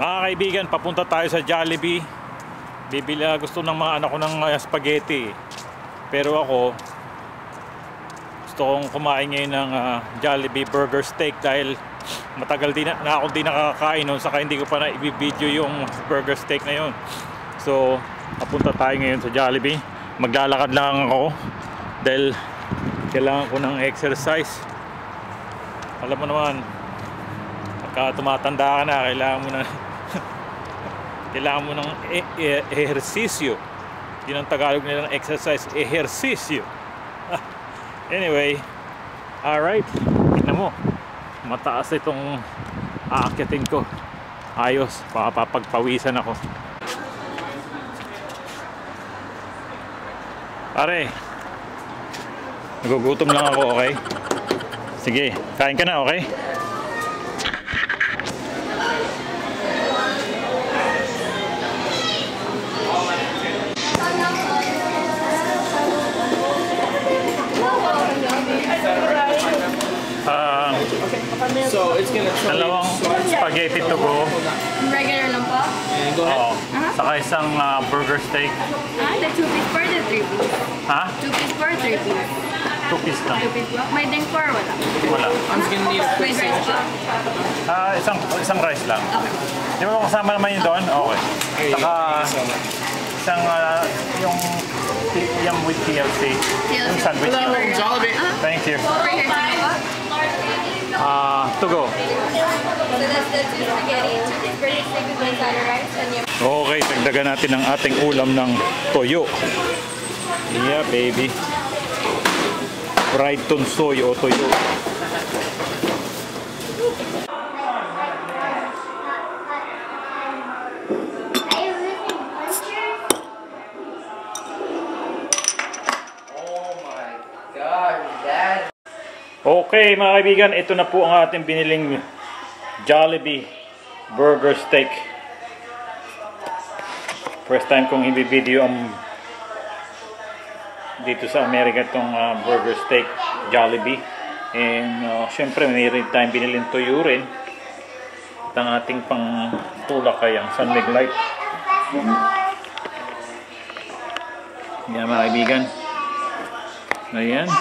Mga kaibigan, papunta tayo sa Jollibee. Bibili gusto ng mga anak ko ng spaghetti. Pero ako gusto kong kumain ngayon ng Jollibee burger steak dahil matagal din na ako di nakakain noon, saka hindi ko pa na i-video yung burger steak na yun. So papunta tayo ngayon sa Jollibee. Maglalakad lang ako dahil kailangan ko ng exercise. Alam mo naman, pagka tumatanda ka na, kailangan mo ng ehersisyo. Yun ang Tagalog nila ng exercise, ehersisyo. Anyway, alright, tignan mo, mataas itong aakyatin ko. Ayos, papagpawisan ako. Pare, nagugutom lang ako, okay? Sige, kain ka na, okay? So it's gonna dalawang spaghetti to go. Regular lang po? Go ahead. Oo. Saka isang burger steak. The 2-piece for the 3-piece? Ha? 2-piece for 3-piece? 2-piece lang. 2-piece po? May drink po or wala? Wala. I'm just gonna need a quick With rice po? Isang rice lang. Okay. Di ba kasama naman yun doon? Okay. Saka isang yung with TLC. Yung sandwich. Hello, Jollibee. Thank you. Over here po? To go. So that's the 2 spaghetti, 2-piece for the steak with one side of rice, and you... Okay, dagdagan natin ang ating ulam ng toyo. Yeah, baby. Fried tunsoy o toyo. Okay mga kaibigan, ito na po ang ating biniling Jollibee burger steak. First time kong i-video dito sa Amerika itong burger steak Jollibee. And syempre mayroon tayong biniling toyo rin. At ang ating pang tulak ay ang San Mig Light. Yan mga kaibigan. Ayan.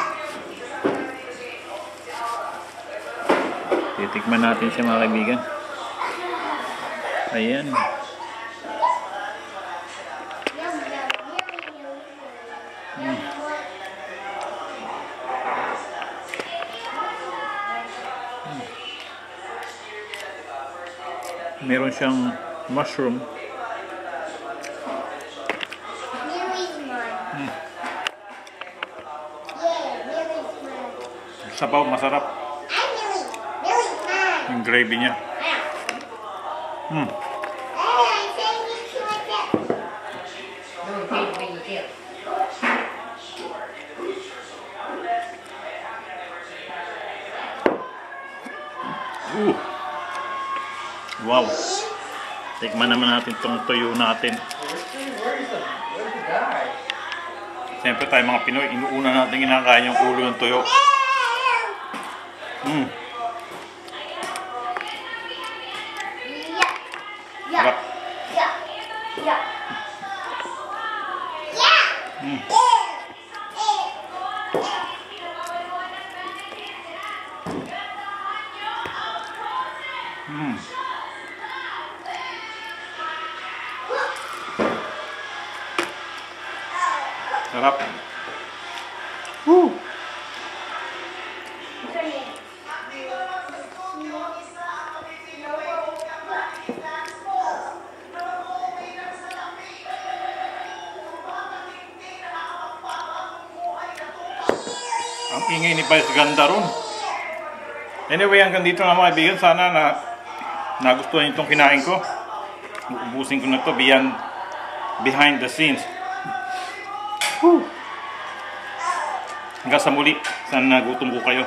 Titikman natin siya mga kaibigan. Ayan. Meron siyang mushroom. Sabaw, masarap. Yung gravy niya. Wow. Tikman naman natin itong toyo natin. Siyempre tayo mga Pinoy, inuuna natin kinakain yung ulo ng toyo. Sarap. Sarap. Woo! Ang ingay ni Vice Ganda ron. Anyway, hanggang dito na mga kaibigan. Sana nagustuhan itong kinain ko. Ubusin ko na to behind the scenes. Hanggang sa muli. Sana nagutom ko kayo.